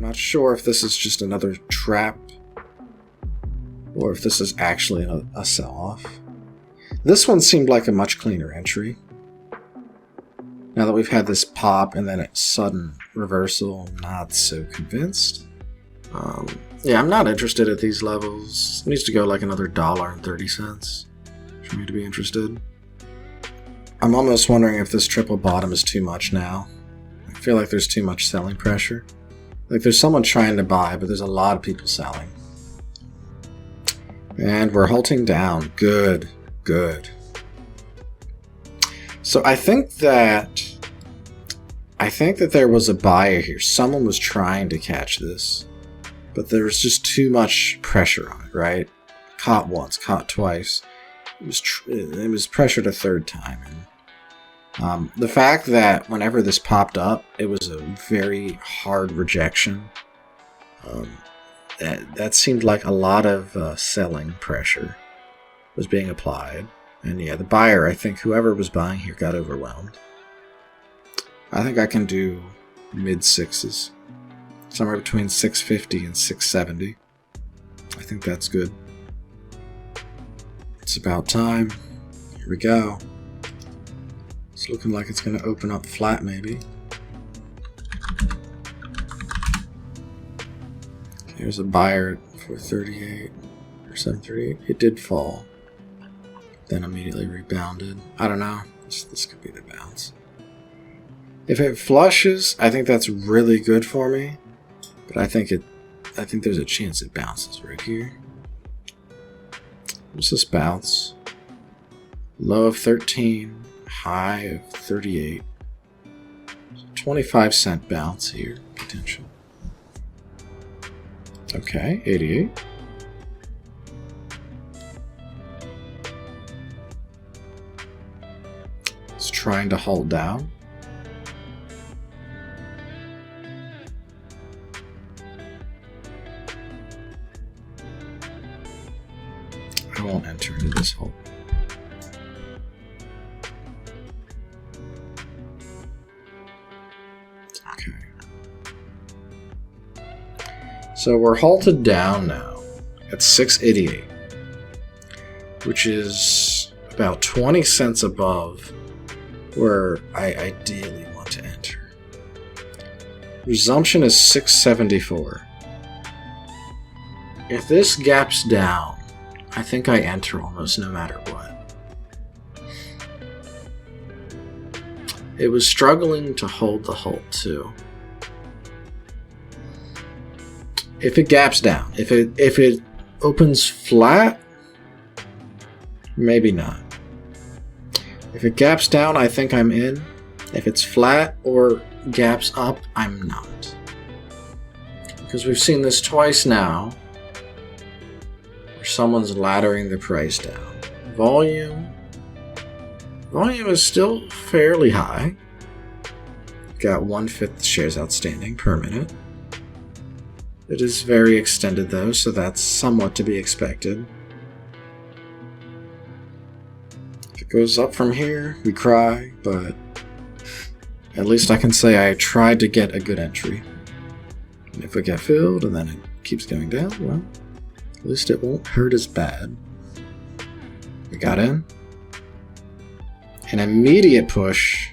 not sure if this is just another trap or if this is actually a sell-off. This one seemed like a much cleaner entry. Now that we've had this pop and then a sudden reversal, I'm not so convinced. Yeah, I'm not interested at these levels. It needs to go like another $1.30 for me to be interested. I'm almost wondering if this triple bottom is too much now. I feel like there's too much selling pressure. Like there's someone trying to buy, but there's a lot of people selling. And we're halting down. Good, good. So I think that there was a buyer here. Someone was trying to catch this, but there was just too much pressure on it, right? Caught once, caught twice. It was pressured a third time. And the fact that whenever this popped up, it was a very hard rejection. That seemed like a lot of selling pressure was being applied. And yeah, the buyer, I think whoever was buying here got overwhelmed. I think I can do mid-6s. Somewhere between 650 and 670. I think that's good. It's about time. Here we go. It's looking like it's going to open up flat, maybe. Here's a buyer at 438 or 738. It did fall. Then immediately rebounded. I don't know. This could be the bounce. If it flushes, I think that's really good for me. But I think there's a chance it bounces right here. What's this bounce? Low of 13, high of 38. 25-cent bounce here, potential. Okay, 88. It's trying to hold down. I won't enter into this hole. Okay. So we're halted down now at 688, which is about 20 cents above where I ideally want to enter. Resumption is 674. If this gaps down, I think I enter almost no matter what. It was struggling to hold the halt too. If it gaps down, if it opens flat, maybe not. If it gaps down, I think I'm in. If it's flat or gaps up, I'm not. Because we've seen this twice now. Someone's laddering the price down. Volume is still fairly high. Got 1/5 shares outstanding per minute. It is very extended though, so that's somewhat to be expected. If it goes up from here, we cry, but at least I can say I tried to get a good entry. And if we get filled and then it keeps going down, well, at least it won't hurt as bad. We got in. An immediate push.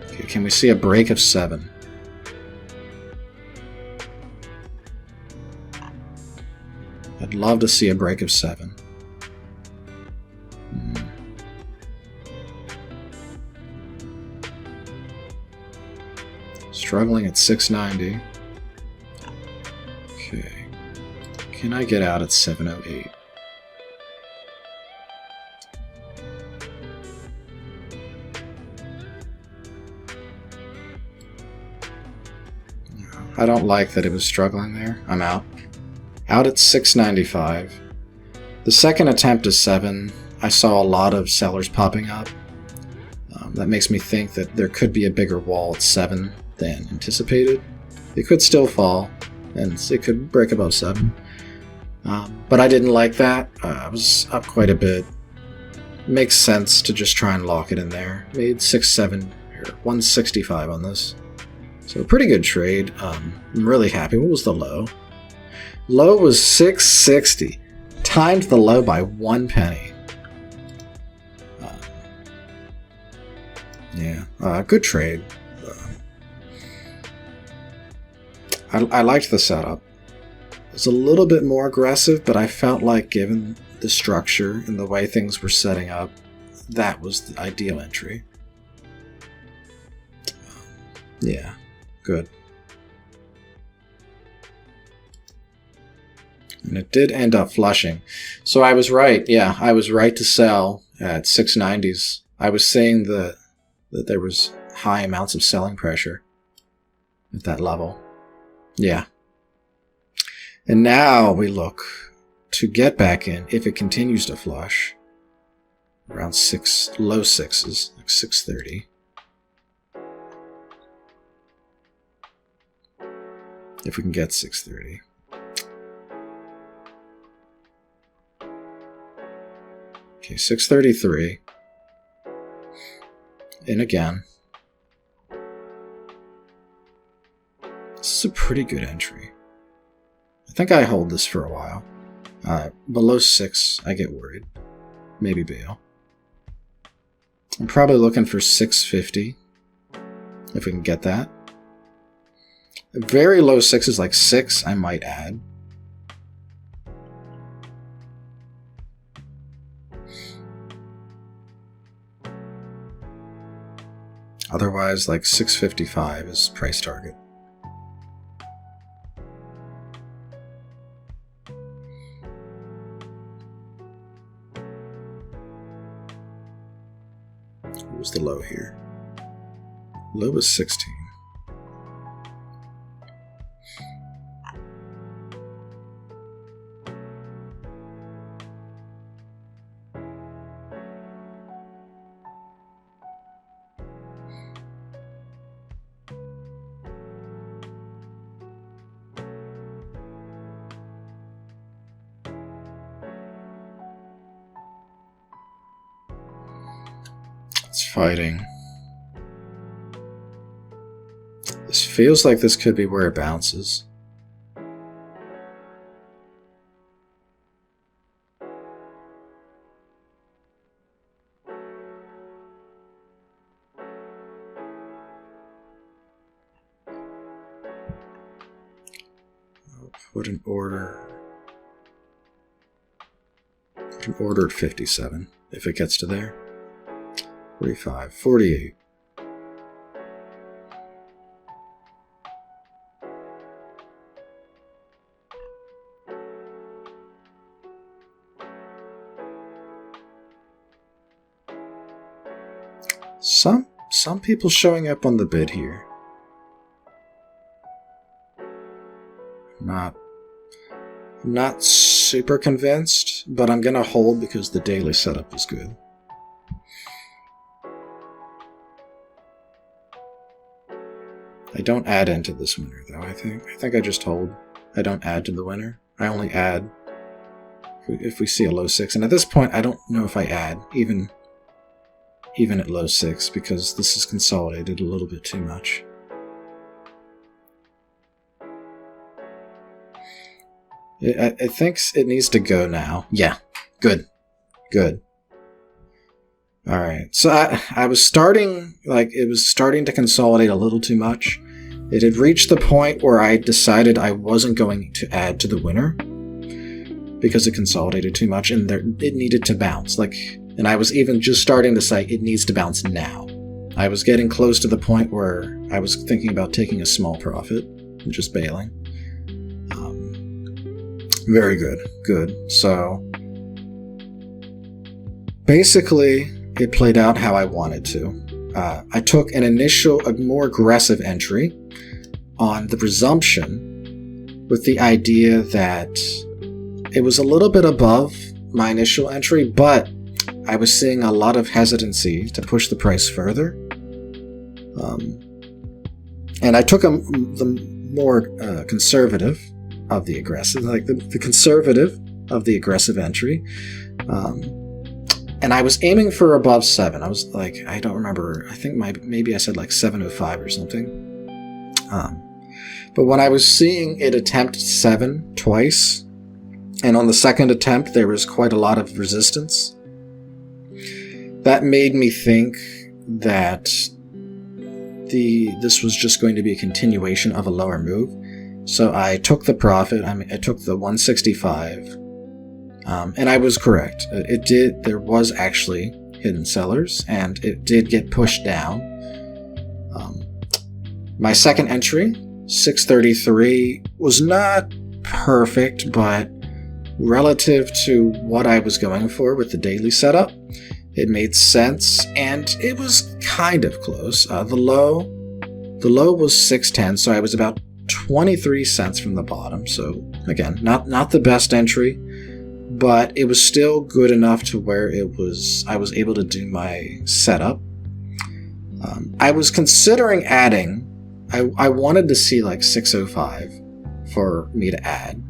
Okay, can we see a break of 7? I'd love to see a break of 7. Struggling at 690. Okay. Can I get out at 708? No, I don't like that it was struggling there. I'm out. Out at 695. The second attempt is 7. I saw a lot of sellers popping up. That makes me think that there could be a bigger wall at 7 than anticipated. It could still fall, and it could break above 7. But I didn't like that. I was up quite a bit. Makes sense to just try and lock it in there. Made 165 on this. So a pretty good trade. I'm really happy. What was the low? Low was 660. Timed the low by 1 penny. Good trade. I liked the setup. It was a little bit more aggressive, but I felt like given the structure and the way things were setting up, that was the ideal entry. Yeah, good. And it did end up flushing. So I was right. Yeah, I was right to sell at 690s. I was saying that there was high amounts of selling pressure at that level. Yeah. And now we look to get back in if it continues to flush around low sixes, like 630. If we can get 630. Okay, 633. In again. This is a pretty good entry. I think I hold this for a while. Below 6, I get worried. Maybe bail. I'm probably looking for 650. If we can get that. Very low 6s like 6, I might add. Otherwise, like 655 is price target. What was the low here? Low was 16. It's fighting. This feels like this could be where it bounces. I'll put an order. Put an order at 57 if it gets to there. 45, 48. Some people showing up on the bid here. Not super convinced, but I'm gonna hold because the daily setup is good. I don't add into this winner though, I think I just hold. I don't add to the winner. I only add if we see a low 6. And at this point, I don't know if I add, even at low 6, because this is consolidated a little bit too much. I think it needs to go now. Yeah, good. Alright, so I was starting, it was starting to consolidate a little too much. It had reached the point where I decided I wasn't going to add to the winner because it consolidated too much and it needed to bounce. And I was even just starting to say it needs to bounce now. I was getting close to the point where I was thinking about taking a small profit and just bailing. Very good. So basically, it played out how I wanted to. I took a more aggressive entry on the presumption with the idea that it was a little bit above my initial entry, but I was seeing a lot of hesitancy to push the price further. And I took the more conservative of the aggressive, the conservative of the aggressive entry. And I was aiming for above 7. I was I don't remember. I think maybe I said 705 or something. But when I was seeing it attempt 7 twice, and on the second attempt there was quite a lot of resistance, that made me think that this was just going to be a continuation of a lower move. So I took the profit. I took the 165, and I was correct. There was actually hidden sellers, and it did get pushed down. My second entry, 633, was not perfect, but relative to what I was going for with the daily setup, it made sense, and it was kind of close. The low was 610, so I was about 23 cents from the bottom. So again, not the best entry, but it was still good enough to where I was able to do my setup. I was considering adding. I wanted to see like 605 for me to add.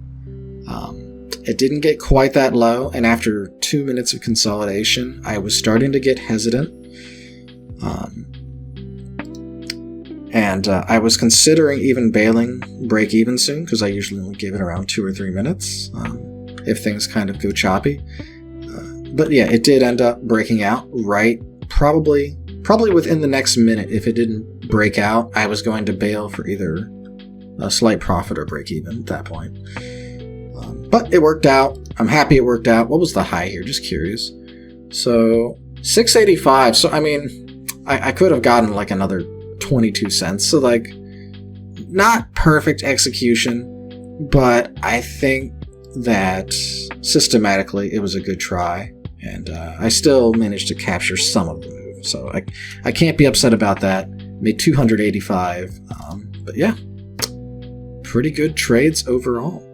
It didn't get quite that low, and after 2 minutes of consolidation, I was starting to get hesitant. And I was considering even bailing break even soon, because I usually only give it around 2 or 3 minutes if things kind of go choppy. But yeah, it did end up breaking out right, probably within the next minute. If it didn't break out, I was going to bail for either a slight profit or break even at that point. But it worked out. I'm happy it worked out. What was the high here? Just curious. So 685. So I mean, I could have gotten like another 22 cents. So like, not perfect execution, but I think that systematically it was a good try, and I still managed to capture some of the move. So I can't be upset about that. Made 285. But yeah, pretty good trades overall.